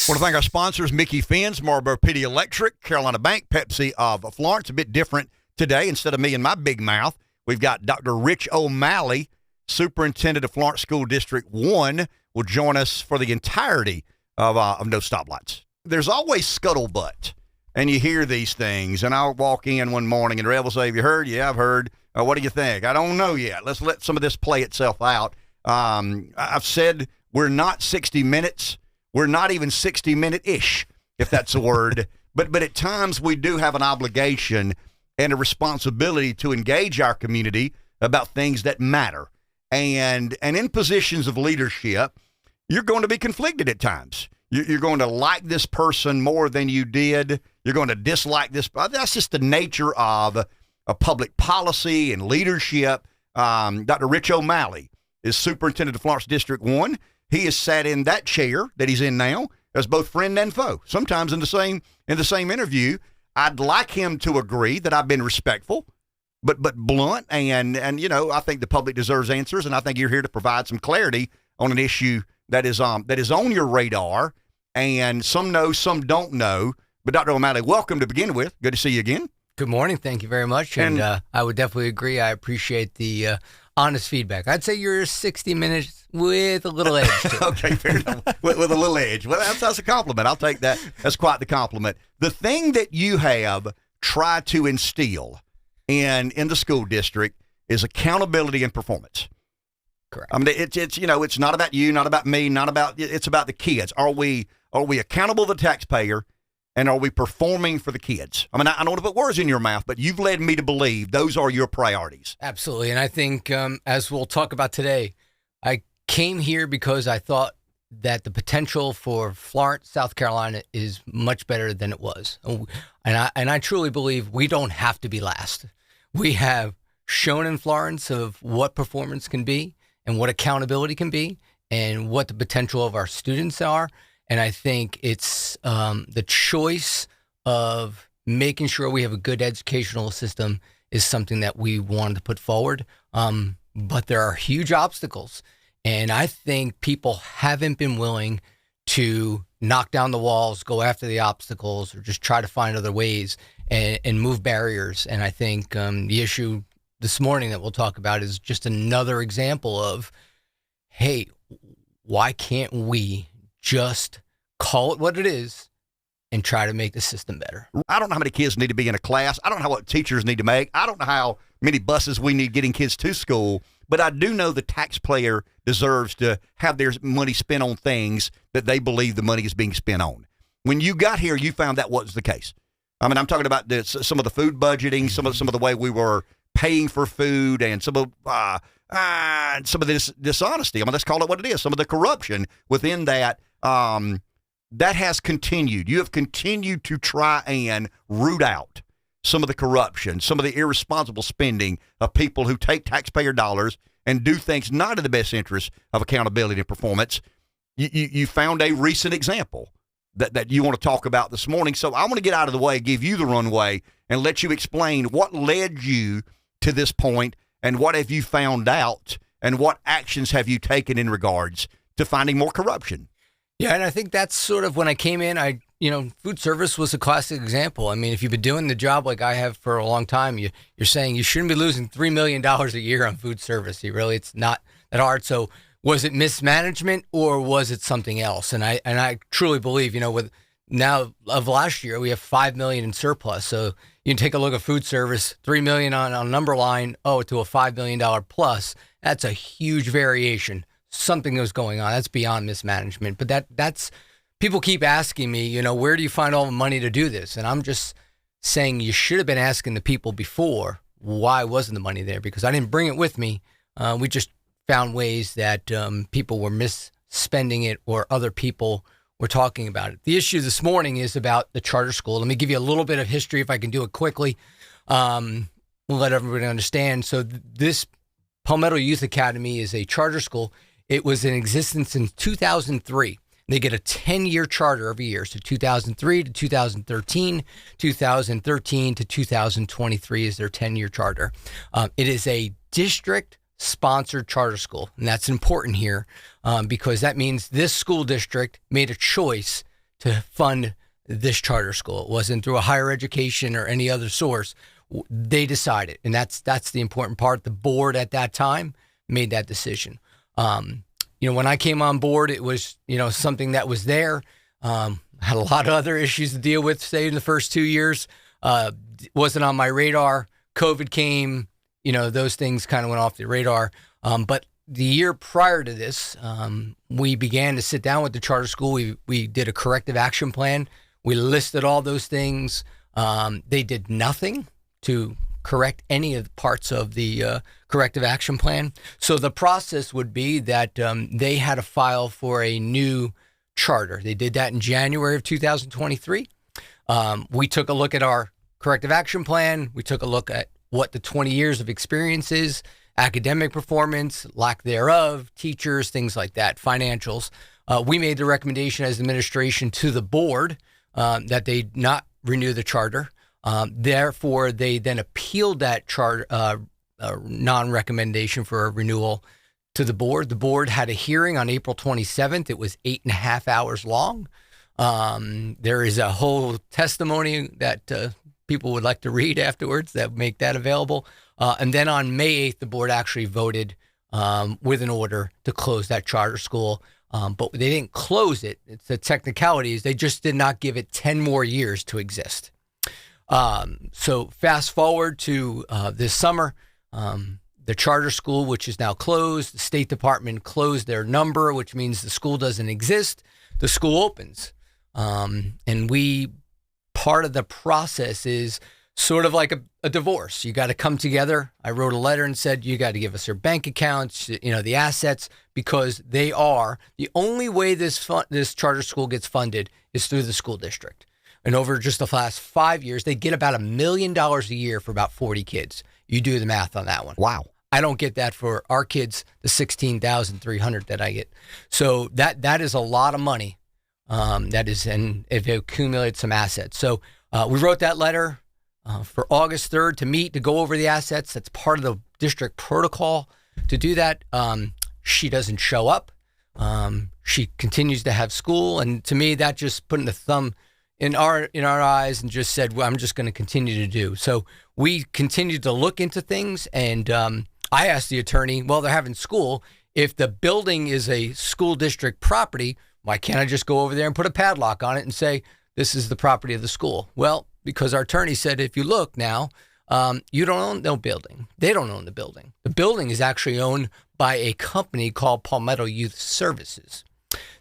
Want to thank our sponsors, Micky Finn, MPD Electric, Carolina Bank, Pepsi of Florence. A bit different today. Instead of me and my big mouth, we've got Dr. Rich O'Malley, Superintendent of Florence School District 1, will join us for the entirety of No Stoplights. There's always scuttlebutt, and you hear these things. And I'll walk in one morning, and Rev will say, "Have you heard?" "Yeah, I've heard." "What do you think?" "I don't know yet. Let's let some of this play itself out." I've said we're not 60 minutes. We're not even 60-minute-ish, if that's a word. But at times we do have an obligation and a responsibility to engage our community about things that matter. And in positions of leadership, you're going to be conflicted at times. You're going to like this person more than you did. You're going to dislike this. That's just the nature of a public policy and leadership. Dr. Rich O'Malley is Superintendent of Florence District 1. He has sat in that chair that he's in now as both friend and foe, sometimes in the same interview. I'd like him to agree that I've been respectful, but blunt, and I think the public deserves answers, and I think you're here to provide some clarity on an issue that is on your radar, and some know, some don't know. But Dr. O'Malley, welcome to begin with. Good to see you again. Good morning. Thank you very much. And I would definitely agree. I appreciate the honest feedback. I'd say you're 60 minutes with a little edge to it. Okay, fair enough. With a little edge. Well, that's a compliment. I'll take that. That's quite the compliment. The thing that you have tried to instill in the school district is accountability and performance. Correct. I mean, it's not about you, not about me, it's about the kids. Are we accountable to the taxpayer, and are we performing for the kids? I mean, I don't want to put words in your mouth, but you've led me to believe those are your priorities. Absolutely. And I think, as we'll talk about today, I came here because I thought that the potential for Florence, South Carolina is much better than it was. And I truly believe we don't have to be last. We have shown in Florence of what performance can be and what accountability can be and what the potential of our students are. And I think it's the choice of making sure we have a good educational system is something that we wanted to put forward. But there are huge obstacles. And I think people haven't been willing to knock down the walls, go after the obstacles, or just try to find other ways and move barriers. And I think the issue this morning that we'll talk about is just another example of, hey, why can't we just call it what it is and try to make the system better? I don't know how many kids need to be in a class. I don't know what teachers need to make. I don't know how many buses we need getting kids to school. But I do know the taxpayer deserves to have their money spent on things that they believe the money is being spent on. When you got here, you found that was the case. I mean, I'm talking about some of the food budgeting, some of the way we were paying for food, and some of this dishonesty. I mean, let's call it what it is. Some of the corruption within that. That has continued. You have continued to try and root out some of the corruption, some of the irresponsible spending of people who take taxpayer dollars and do things not in the best interest of accountability and performance. You found a recent example that you want to talk about this morning. So I want to get out of the way, give you the runway, and let you explain what led you to this point, and what have you found out, and what actions have you taken in regards to finding more corruption. Yeah, and I think that's sort of when I came in, food service was a classic example. I mean, if you've been doing the job like I have for a long time, you're saying you shouldn't be losing $3 million a year on food service. It's not that hard. So was it mismanagement or was it something else? And I truly believe, with now of last year, we have $5 million in surplus. So you can take a look at food service, $3 million on a number line, to a $5 million plus. That's a huge variation. Something was going on. That's beyond mismanagement. But that's people keep asking me, where do you find all the money to do this? And I'm just saying you should have been asking the people before, why wasn't the money there? Because I didn't bring it with me. We just found ways that people were misspending it or other people were talking about it. The issue this morning is about the charter school. Let me give you a little bit of history if I can do it quickly. We'll let everybody understand. So this Palmetto Youth Academy is a charter school. It was in existence in 2003. They get a 10-year charter every year. So 2003 to 2013, 2013 to 2023 is their 10-year charter. It is a district-sponsored charter school, and that's important here because that means this school district made a choice to fund this charter school. It wasn't through a higher education or any other source. They decided, and that's the important part. The board at that time made that decision. When I came on board, it was, something that was there. Had a lot of other issues to deal with, say, in the first 2 years. Wasn't on my radar. COVID came, those things kind of went off the radar. But the year prior to this, we began to sit down with the charter school. We did a corrective action plan. We listed all those things. They did nothing to correct any of the parts of the corrective action plan. So the process would be that they had to file for a new charter. They did that in January of 2023. We took a look at our corrective action plan. We took a look at what the 20 years of experience is, academic performance, lack thereof, teachers, things like that, financials. We made the recommendation as administration to the board that they not renew the charter. Therefore, they then appealed that charter non-recommendation for a renewal to the board. The board had a hearing on April 27th. It was 8.5 hours long. There is a whole testimony that people would like to read afterwards that make that available. And then on May 8th, the board actually voted with an order to close that charter school. But they didn't close it. It's the technicalities. They just did not give it 10 more years to exist. So fast forward to this summer, the charter school, which is now closed, the State Department closed their number, which means the school doesn't exist. The school opens. And part of the process is sort of like a divorce. You got to come together. I wrote a letter and said, you got to give us your bank accounts, the assets, because they are the only way this charter school gets funded is through the school district. And over just the last 5 years, they get about $1 million a year for about 40 kids. You do the math on that one. Wow. I don't get that for our kids, the $16,300 that I get. So that is a lot of money. And it accumulates some assets. So we wrote that letter for August 3rd to meet, to go over the assets. That's part of the district protocol to do that. She doesn't show up. She continues to have school. And to me, that just putting the thumb in our eyes and just said, well, I'm just going to continue to do. So we continued to look into things. And I asked the attorney, well, they're having school. If the building is a school district property, why can't I just go over there and put a padlock on it and say, this is the property of the school? Well, because our attorney said, if you look now, you don't own no building. They don't own the building. The building is actually owned by a company called Palmetto Youth Services.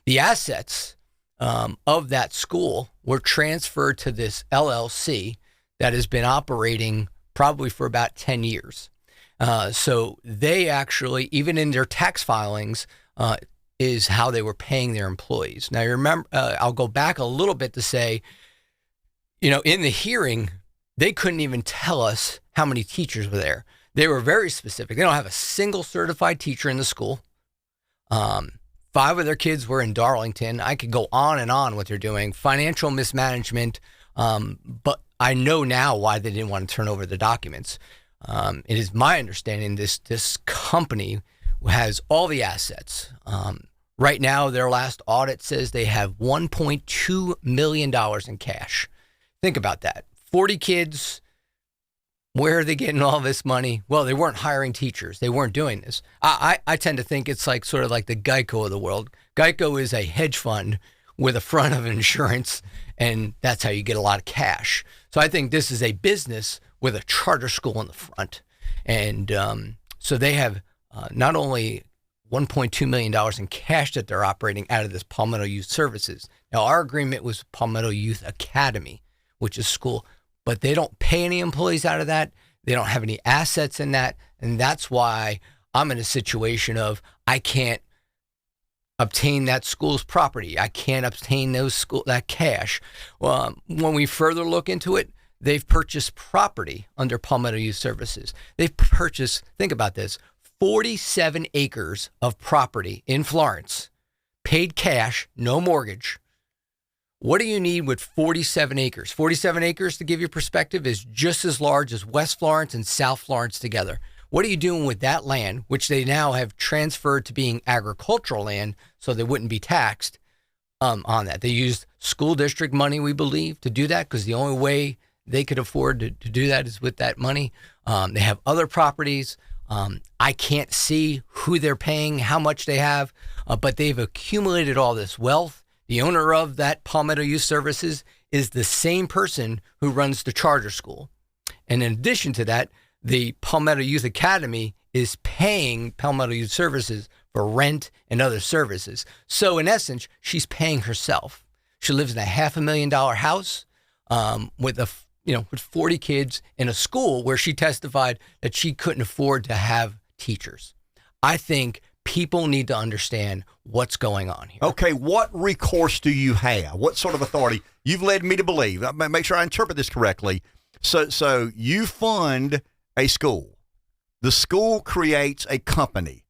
The assets of that school were transferred to this LLC that has been operating probably for about 10 years. So they actually, even in their tax filings, is how they were paying their employees. Now, you remember, I'll go back a little bit to say, in the hearing, they couldn't even tell us how many teachers were there. They were very specific. They don't have a single certified teacher in the school. 5 of their kids were in Darlington. I could go on and on what they're doing. Financial mismanagement. But I know now why they didn't want to turn over the documents. It is my understanding this company has all the assets. Right now, their last audit says they have $1.2 million in cash. Think about that. 40 kids. Where are they getting all this money? Well, they weren't hiring teachers. They weren't doing this. I tend to think it's like sort of like the Geico of the world. Geico is a hedge fund with a front of insurance, and that's how you get a lot of cash. So I think this is a business with a charter school in the front. And so they have not only $1.2 million in cash that they're operating out of this Palmetto Youth Services. Now, our agreement was Palmetto Youth Academy, which is school, but they don't pay any employees out of that. They don't have any assets in that. And that's why I'm in a situation of I can't obtain that school's property. I can't obtain that cash. When we further look into it, they've purchased property under Palmetto Youth Services. They've purchased, think about this, 47 acres of property in Florence, paid cash, no mortgage. What do you need with 47 acres? 47 acres, to give you perspective, is just as large as West Florence and South Florence together. What are you doing with that land, which they now have transferred to being agricultural land so they wouldn't be taxed, on that. They used school district money, we believe, to do that because the only way they could afford to do that is with that money. They have other properties. I can't see who they're paying, how much they have, but they've accumulated all this wealth. The owner of that Palmetto Youth Services is the same person who runs the charter school. And in addition to that, the Palmetto Youth Academy is paying Palmetto Youth Services for rent and other services. So in essence, she's paying herself. She lives in a $500,000 house with 40 kids in a school where she testified that she couldn't afford to have teachers. I think people need to understand what's going on here. Okay, what recourse do you have? What sort of authority? You've led me to believe. Make sure I interpret this correctly. So you fund a school. The school creates a company.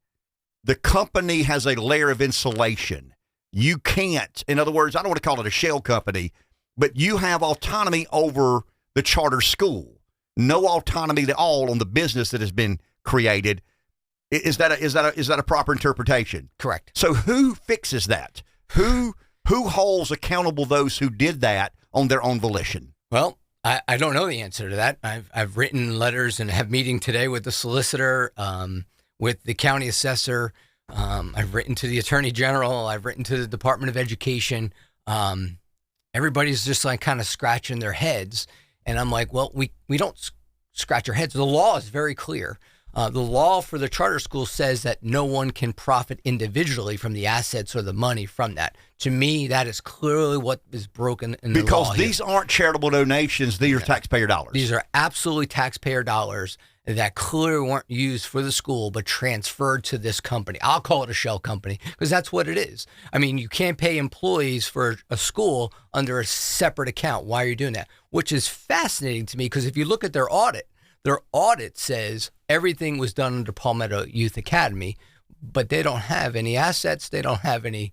The company has a layer of insulation. You can't, in other words, I don't want to call it a shell company, but you have autonomy over the charter school. No autonomy at all on the business that has been created. Is that a proper interpretation? Correct. So who fixes that? Who holds accountable those who did that on their own volition? Well, I don't know the answer to that. I've written letters and have meeting today with the solicitor, with the county assessor. I've written to the attorney general. I've written to the Department of Education. Everybody's just like kind of scratching their heads. And I'm like, well, we don't scratch our heads. The law is very clear. The law for the charter school says that no one can profit individually from the assets or the money from that. To me, that is clearly what is broken in the law. Because these aren't charitable donations. These are taxpayer dollars. These are absolutely taxpayer dollars that clearly weren't used for the school but transferred to this company. I'll call it a shell company because that's what it is. I mean, you can't pay employees for a school under a separate account. Why are you doing that? Which is fascinating to me because if you look at their audit says everything was done under Palmetto Youth Academy, but they don't have any assets. They don't have any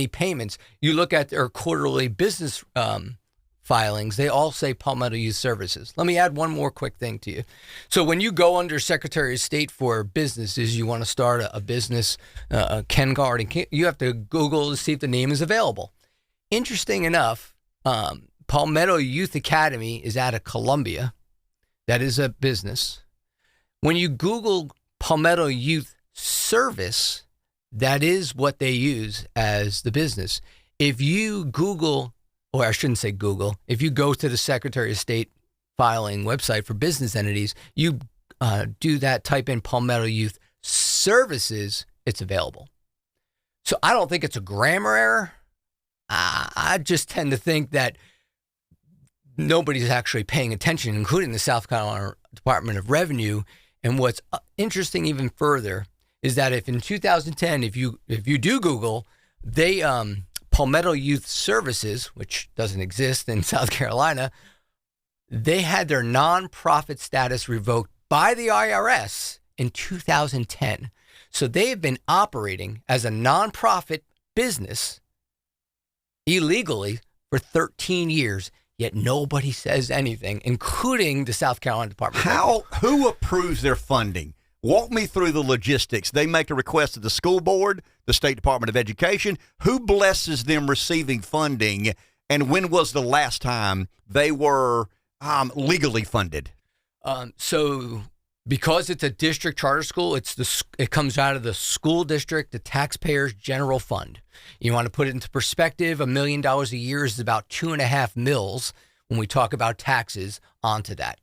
payments. You look at their quarterly business filings, they all say Palmetto Youth Services. Let me add one more quick thing to you. So when you go under Secretary of State for businesses, you want to start a business, Ken Garden, you have to Google to see if the name is available. Interesting enough, Palmetto Youth Academy is out of Columbia. That is a business. When you Google Palmetto Youth Service, that is what they use as the business. If you Google, or I shouldn't say Google, if you go to the Secretary of State filing website for business entities, you do that, type in Palmetto Youth Services, it's available. So I don't think it's a grammar error. I just tend to think that nobody's actually paying attention, including the South Carolina Department of Revenue. And what's interesting even further is that if in 2010, if you do Google, they Palmetto Youth Services, which doesn't exist in South Carolina, they had their nonprofit status revoked by the IRS in 2010. So they have been operating as a nonprofit business illegally for 13 years. Yet nobody says anything, including the South Carolina Department. Who approves their funding? Walk me through the logistics. They make a request to the school board, the State Department of Education. Who blesses them receiving funding? And when was the last time they were legally funded? So because it's a district charter school, it comes out of the school district, the taxpayers' general fund. You want to put it into perspective, $1 million a year is about 2.5 mils when we talk about taxes onto that.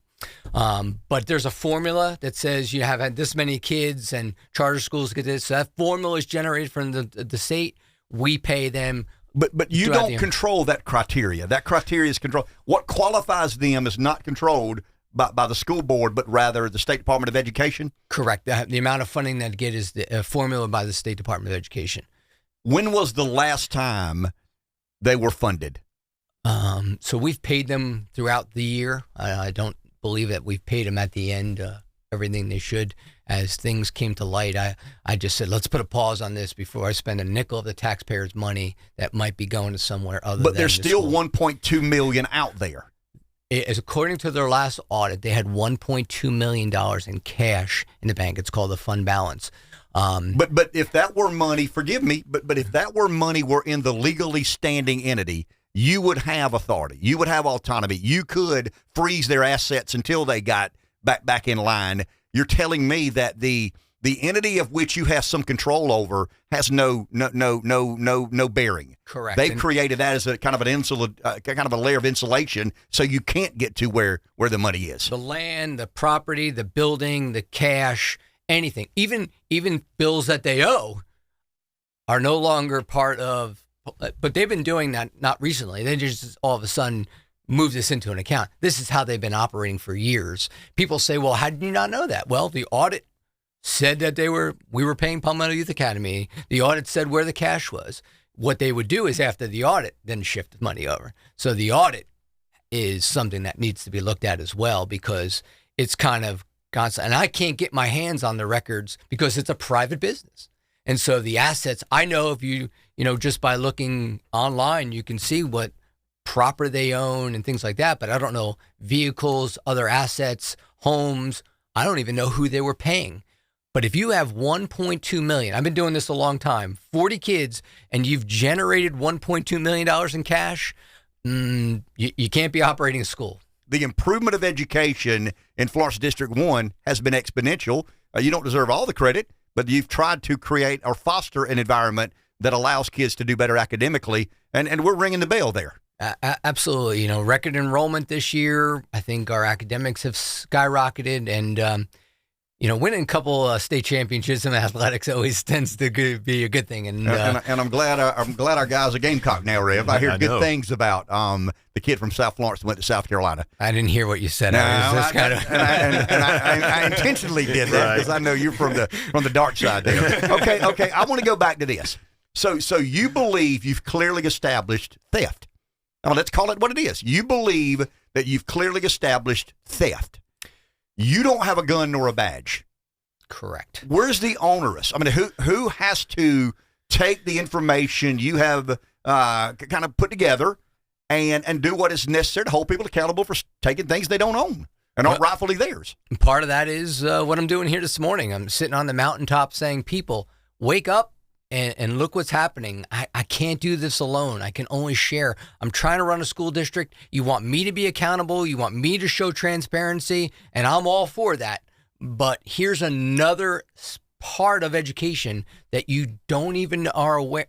But there's a formula that says you have had this many kids and charter schools get this. So that formula is generated from the state. We pay them. But you don't control that criteria. That criteria is controlled. What qualifies them is not controlled by the school board, but rather the State Department of Education? Correct. The amount of funding that get is formula by the State Department of Education. When was the last time they were funded? So we've paid them throughout the year. I don't believe that we've paid them at the end everything they should. As things came to light, I just said, let's put a pause on this before I spend a nickel of the taxpayers' money that might be going to somewhere other than But there's still $1.2 million out there. According to their last audit, they had $1.2 million in cash in the bank. It's called the fund balance. But if that were money, forgive me, but if that were money were in the legally standing entity, you would have authority. You would have autonomy. You could freeze their assets until they got back in line. You're telling me that the entity of which you have some control over has no bearing. Correct. They've created that as a kind of a layer of insulation, so you can't get to where the money is. The land, the property, the building, the cash, anything, even bills that they owe are no longer part of. But they've been doing that not recently. They just all of a sudden move this into an account. This is how they've been operating for years. People say, well, how did you not know that? Well, the audit said that we were paying Palmetto Youth Academy. The audit said where the cash was. What they would do is after the audit, then shift the money over. So the audit is something that needs to be looked at as well, because it's kind of constant. And I can't get my hands on the records because it's a private business. And so the assets, I know if you just by looking online, you can see what property they own and things like that. But I don't know vehicles, other assets, homes. I don't even know who they were paying. But if you have $1.2 million, I've been doing this a long time, 40 kids, and you've generated $1.2 million in cash, you can't be operating a school. The improvement of education in Florence District 1 has been exponential. You don't deserve all the credit, but you've tried to create or foster an environment that allows kids to do better academically, and we're ringing the bell there. Absolutely. Record enrollment this year. I think our academics have skyrocketed, and winning a couple state championships in athletics always tends to be a good thing. And I'm glad our guy's a Gamecock now, Rev. I hear good things about the kid from South Florence that went to South Carolina. I didn't hear what you said. No, I intentionally did that because I know you're from the dark side there. Okay. I want to go back to this. So you believe you've clearly established theft. Now, let's call it what it is. You believe that you've clearly established theft. You don't have a gun nor a badge. Correct. Where's the onerous? I mean, who has to take the information you have kind of put together and do what is necessary to hold people accountable for taking things they don't own and aren't rightfully theirs? Part of that is what I'm doing here this morning. I'm sitting on the mountaintop saying, people, wake up and look what's happening. I can't do this alone. I can only share. I'm trying to run a school district. You want me to be accountable. You want me to show transparency, and I'm all for that. But here's another part of education that you don't even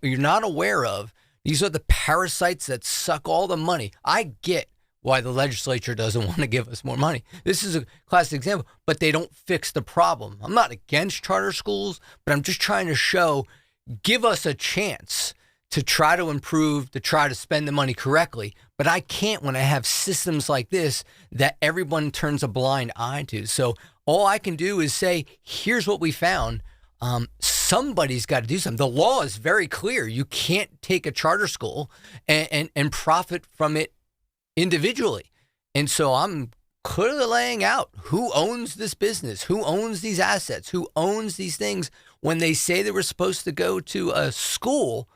you're not aware of. These are the parasites that suck all the money. I get why the legislature doesn't want to give us more money. This is a classic example, but they don't fix the problem. I'm not against charter schools, but I'm just trying to show, give us a chance to try to improve, to try to spend the money correctly. But I can't when I have systems like this that everyone turns a blind eye to. So all I can do is say, here's what we found. Somebody's got to do something. The law is very clear. You can't take a charter school and profit from it individually. And so I'm clearly laying out who owns this business, who owns these assets, who owns these things. When they say they were supposed to go to a school,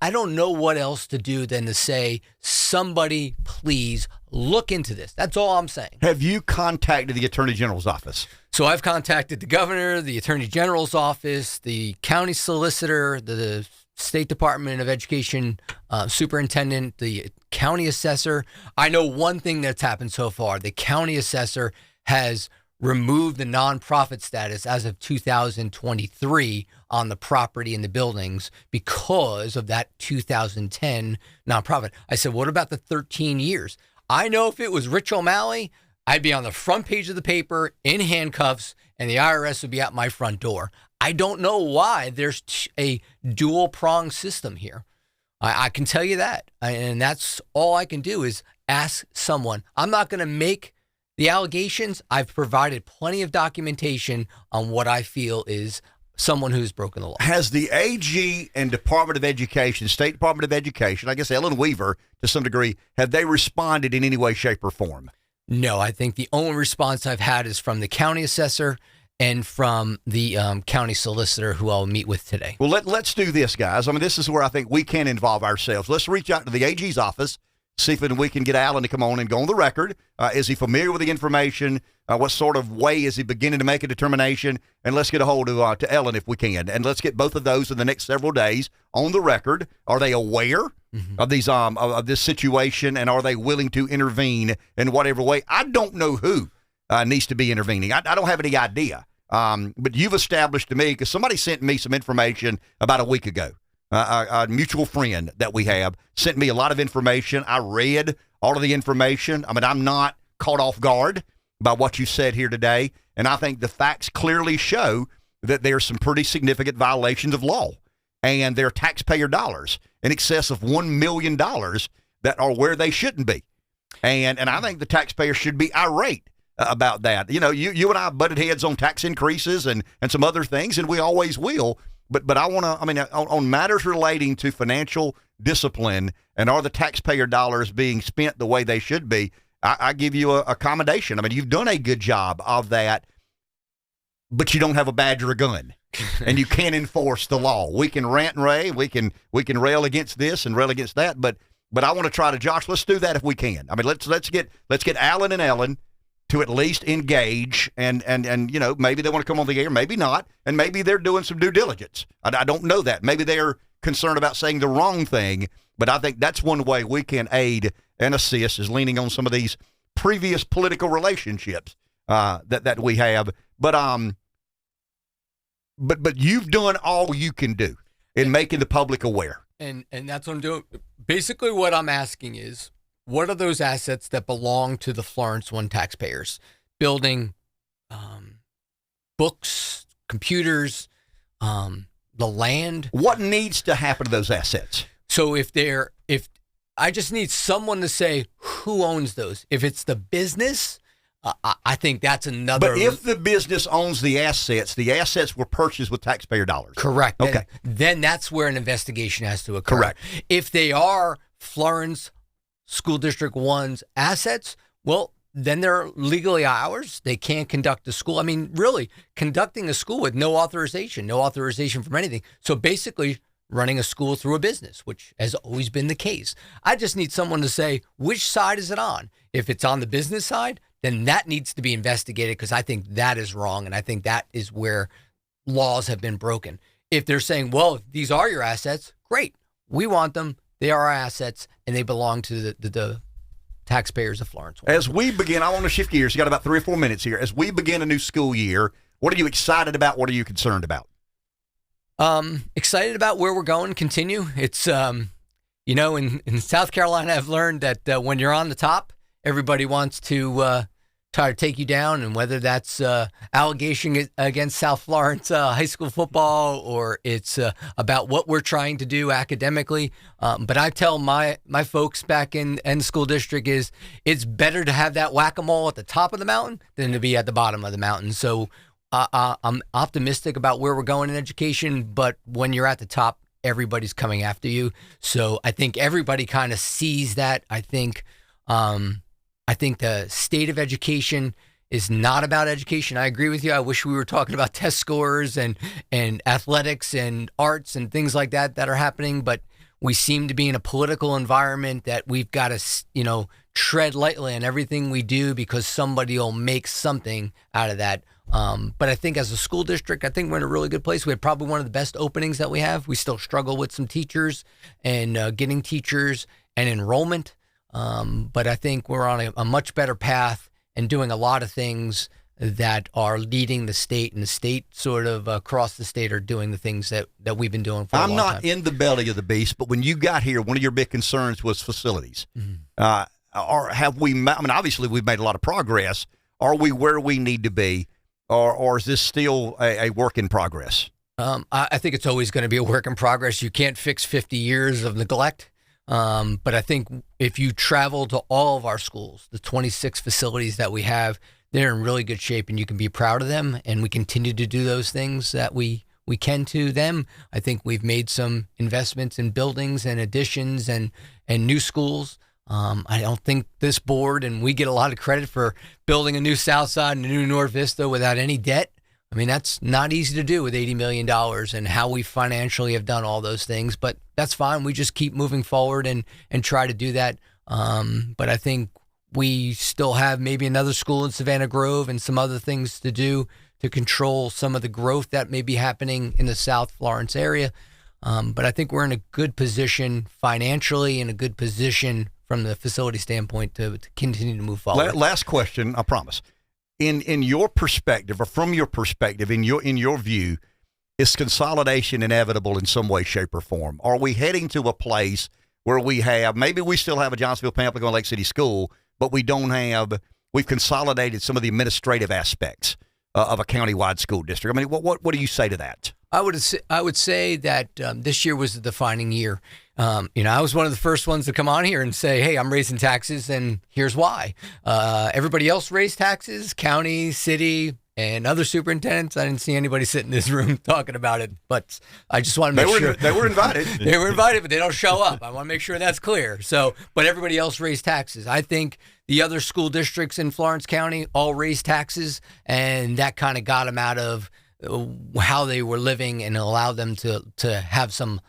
I don't know what else to do than to say, somebody please look into this. That's all I'm saying. Have you contacted the Attorney General's office? So I've contacted the governor, the Attorney General's office, the county solicitor, the State Department of Education superintendent, the county assessor. I know one thing that's happened so far. The county assessor has removed the nonprofit status as of 2023 on the property and the buildings because of that 2010 nonprofit. I said, what about the 13 years? I know if it was Rich O'Malley, I'd be on the front page of the paper in handcuffs and the IRS would be at my front door. I don't know why there's a dual prong system here. I can tell you that. And that's all I can do is ask someone. I'm not going to make the allegations. I've provided plenty of documentation on what I feel is someone who's broken the law. Has the AG and Department of Education, State Department of Education, I guess Ellen Weaver to some degree, have they responded in any way, shape, or form? No, I think the only response I've had is from the county assessor and from the county solicitor who I'll meet with today. Well, let's do this, guys. I mean, this is where I think we can involve ourselves. Let's reach out to the AG's office, see if we can get Alan to come on and go on the record. Is he familiar with the information? What sort of way is he beginning to make a determination? And let's get a hold of to Ellen if we can. And let's get both of those in the next several days on the record. Are they aware of these of this situation, and are they willing to intervene in whatever way? I don't know who needs to be intervening. I don't have any idea. But you've established to me, because somebody sent me some information about a week ago. A mutual friend that we have sent me a lot of information. I read all of the information. I mean, I'm not caught off guard by what you said here today, and I think the facts clearly show that there's some pretty significant violations of law, and they're taxpayer dollars in excess of $1 million that are where they shouldn't be. And I think the taxpayers should be irate about that. You know, you and I butted heads on tax increases and some other things, and we always will. But I want to, I mean, on matters relating to financial discipline and are the taxpayer dollars being spent the way they should be, I give you a commendation. I mean, you've done a good job of that, but you don't have a badge or a gun, and you can't enforce the law. We can rant and rave, we can rail against this and rail against that, but I want to try to, Josh, let's do that if we can. I mean, let's get Alan and Ellen to at least engage, and you know, maybe they want to come on the air, maybe not, and maybe they're doing some due diligence. I don't know that. Maybe they're concerned about saying the wrong thing, but I think that's one way we can aid and assist, is leaning on some of these previous political relationships that we have. But you've done all you can do in making the public aware. And that's what I'm doing. Basically what I'm asking is, what are those assets that belong to the Florence One taxpayers? Building, books, computers, the land. What needs to happen to those assets? So if I just need someone to say who owns those. If it's the business, I think that's another. But if the business owns the assets were purchased with taxpayer dollars. Correct. Okay. Then that's where an investigation has to occur. Correct. If they are Florence School District 1's assets, well, then they're legally ours. They can't conduct a school. I mean, really, conducting a school with no authorization from anything. So basically, running a school through a business, which has always been the case. I just need someone to say, which side is it on? If it's on the business side, then that needs to be investigated, because I think that is wrong, and I think that is where laws have been broken. If they're saying, well, these are your assets, great. We want them. They are our assets, and they belong to the taxpayers of Florence. As we begin, I want to shift gears. You got about 3 or 4 minutes here. As we begin a new school year, what are you excited about? What are you concerned about? Excited about where we're going. Continue. It's, you know, in South Carolina, I've learned that when you're on the top, everybody wants to try to take you down, and whether that's allegation against South Florence high school football, or it's about what we're trying to do academically. But I tell my folks back in the school district is it's better to have that whack-a-mole at the top of the mountain than to be at the bottom of the mountain. So I'm optimistic about where we're going in education, but when you're at the top, everybody's coming after you. So I think everybody kind of sees that. I think the state of education is not about education. I agree with you. I wish we were talking about test scores and athletics and arts and things like that are happening, but we seem to be in a political environment that we've got to, you know, tread lightly on everything we do, because somebody will make something out of that. But I think as a school district, I think we're in a really good place. We have probably one of the best openings that we have. We still struggle with some teachers and getting teachers and enrollment. But I think we're on a much better path and doing a lot of things that are leading the state, and the state sort of across the state are doing the things that we've been doing for a long time. I'm not in the belly of the beast, but when you got here, one of your big concerns was facilities. Mm-hmm. Or have we, I mean, obviously we've made a lot of progress. Are we where we need to be, or is this still a work in progress? I think it's always going to be a work in progress. You can't fix 50 years of neglect. But I think if you travel to all of our schools, the 26 facilities that we have, they're in really good shape, and you can be proud of them. And we continue to do those things that we can to them. I think we've made some investments in buildings and additions and new schools. I don't think this board, and we get a lot of credit for building a new South Side and a new North Vista without any debt. I mean, that's not easy to do with $80 million and how we financially have done all those things, but that's fine. We just keep moving forward and try to do that. But I think we still have maybe another school in Savannah Grove and some other things to do to control some of the growth that may be happening in the South Florence area. But I think we're in a good position financially and a good position from the facility standpoint to continue to move forward. Last question, I promise. In your perspective, or from your perspective, in your view, is consolidation inevitable in some way, shape, or form? Are we heading to a place where maybe we still have a Johnsonville, Pamplico, and Lake City school, but we've consolidated some of the administrative aspects of a county-wide school district? I mean, what do you say to that? I would say that this year was a defining year. I was one of the first ones to come on here and say, hey, I'm raising taxes, and here's why. Everybody else raised taxes, county, city, and other superintendents. I didn't see anybody sit in this room talking about it, but I just want to make sure. They were invited. They were invited, but they don't show up. I want to make sure that's clear. But everybody else raised taxes. I think the other school districts in Florence County all raised taxes, and that kind of got them out of how they were living and allowed them to have some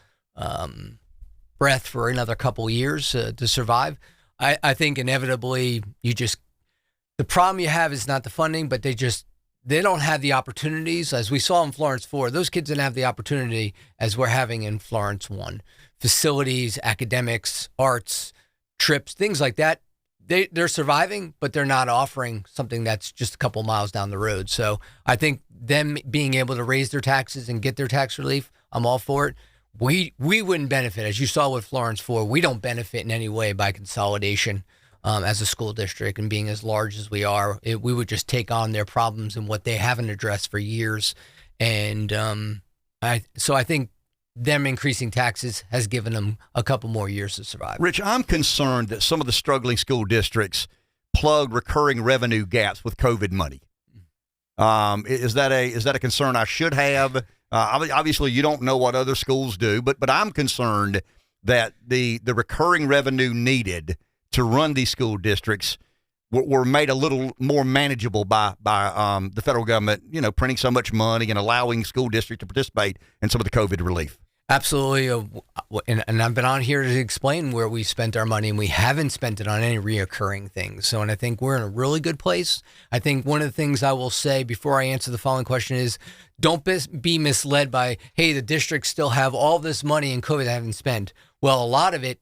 breath for another couple years to survive. I think inevitably the problem you have is not the funding, but they don't have the opportunities. As we saw in Florence 4, those kids didn't have the opportunity as we're having in Florence 1. Facilities, academics, arts, trips, things like that. They're surviving, but they're not offering something that's just a couple miles down the road. So I think them being able to raise their taxes and get their tax relief, I'm all for it. We wouldn't benefit. As you saw with Florence 4, we don't benefit in any way by consolidation as a school district and being as large as we are. We would just take on their problems and what they haven't addressed for years. And I think them increasing taxes has given them a couple more years to survive. Rich, I'm concerned that some of the struggling school districts plug recurring revenue gaps with COVID money. Is that a concern I should have? Obviously, you don't know what other schools do, but I'm concerned that the recurring revenue needed to run these school districts were made a little more manageable by the federal government, printing so much money and allowing school districts to participate in some of the COVID relief. Absolutely. And I've been on here to explain where we spent our money, and we haven't spent it on any reoccurring things. So, and I think we're in a really good place. I think one of the things I will say before I answer the following question is don't be misled by, hey, the districts still have all this money in COVID I haven't spent. Well, a lot of it,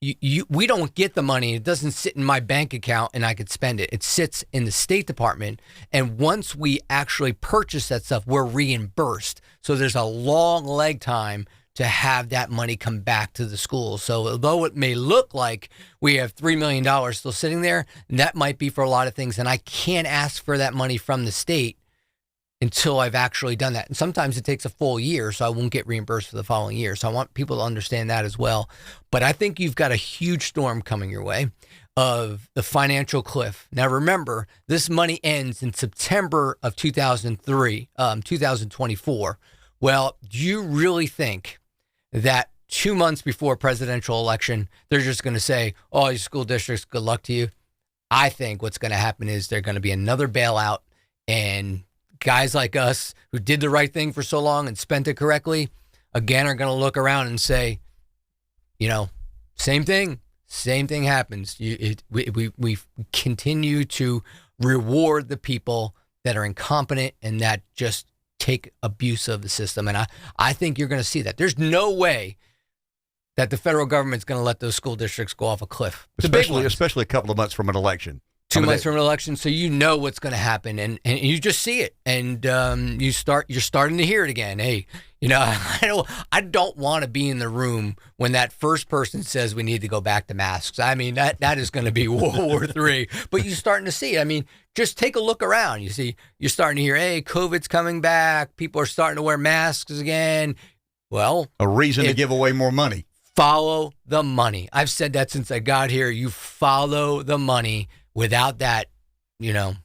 we don't get the money. It doesn't sit in my bank account and I could spend it. It sits in the State Department. And once we actually purchase that stuff, we're reimbursed. So there's a long leg time to have that money come back to the school. So although it may look like we have $3 million still sitting there, that might be for a lot of things. And I can't ask for that money from the state until I've actually done that. And sometimes it takes a full year, so I won't get reimbursed for the following year. So I want people to understand that as well. But I think you've got a huge storm coming your way of the financial cliff. Now, remember, this money ends in September of 2024. Well, do you really think that 2 months before presidential election, they're just going to say, oh, your school districts, good luck to you? I think what's going to happen is there's going to be another bailout, and guys like us who did the right thing for so long and spent it correctly, again, are going to look around and say, same thing happens. We continue to reward the people that are incompetent and that just take abuse of the system. And I think you're going to see that. There's no way that the federal government's going to let those school districts go off a cliff. Especially a couple of months from an election. 2 months from an election, so you know what's going to happen, and you just see it, and you're starting to hear it again. Hey, I don't want to be in the room when that first person says we need to go back to masks. I mean, that is going to be World War III. But you're starting to see it. I mean, just take a look around. You see, you're starting to hear, hey, COVID's coming back. People are starting to wear masks again. Well, a reason to give away more money. Follow the money. I've said that since I got here. You follow the money. Without that, Well,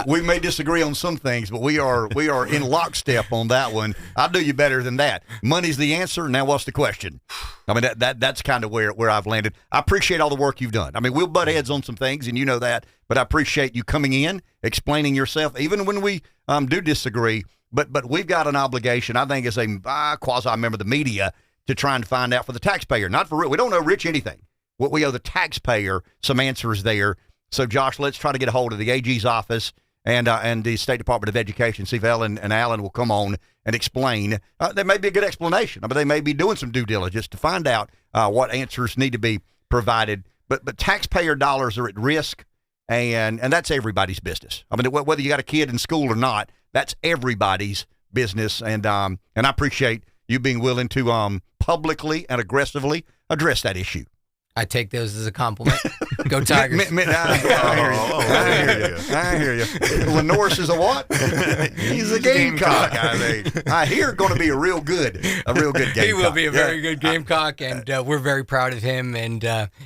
we may disagree on some things, but we are in lockstep on that one. I'll do you better than that. Money's the answer. Now, what's the question? I mean, that's kind of where I've landed. I appreciate all the work you've done. I mean, we'll butt heads on some things, and you know that. But I appreciate you coming in, explaining yourself, even when we do disagree. But we've got an obligation, I think, as a quasi-member of the media, to try and find out for the taxpayer, not for Rich. We don't know Rich anything. we owe the taxpayer some answers there. So, Josh, let's try to get a hold of the AG's office and the State Department of Education. See if Ellen and Alan will come on and explain. There may be a good explanation. I mean, they may be doing some due diligence to find out what answers need to be provided. But taxpayer dollars are at risk, and that's everybody's business. I mean, whether you got a kid in school or not, that's everybody's business. And I appreciate you being willing to publicly and aggressively address that issue. I take those as a compliment. Go Tigers. I hear you. Lenore says a what? He's a Gamecock. I hear going to be a real good Gamecock. He will be a very good Gamecock, and we're very proud of him. And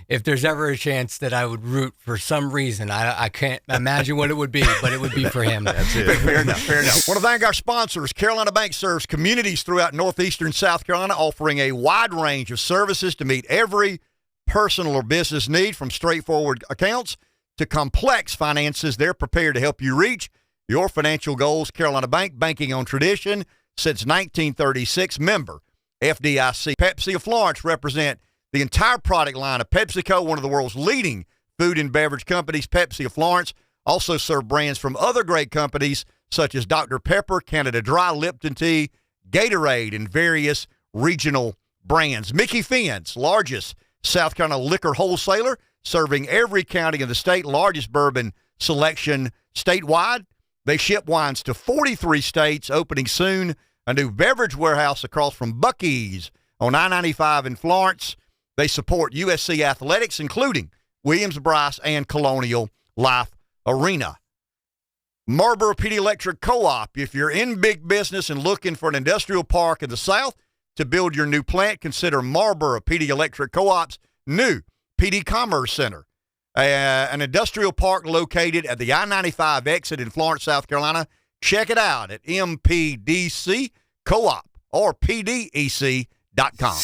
if there's ever a chance that I would root for some reason, I can't imagine what it would be, but it would be for him. That's it. Fair enough. I want to thank our sponsors. Carolina Bank serves communities throughout northeastern South Carolina, offering a wide range of services to meet every personal or business need, from straightforward accounts to complex finances. They're prepared to help you reach your financial goals. Carolina Bank, banking on tradition since 1936. Member FDIC. Pepsi of Florence represent the entire product line of PepsiCo, one of the world's leading food and beverage companies. Pepsi of Florence also serve brands from other great companies such as Dr. Pepper, Canada Dry, Lipton Tea, Gatorade, and various regional brands. Micky Finn's largest South Carolina liquor wholesaler, serving every county in the state, largest bourbon selection statewide. They ship wines to 43 states, opening soon a new beverage warehouse across from Buc-ee's on I-95 in Florence. They support USC athletics, including Williams-Brice and Colonial Life Arena. Marlboro PD Electric Co-op. If you're in big business and looking for an industrial park in the South to build your new plant, consider Marlboro PD Electric Co-op's new PD Commerce Center, an industrial park located at the I-95 exit in Florence, South Carolina. Check it out at MPDC Co-op or PDEC.com.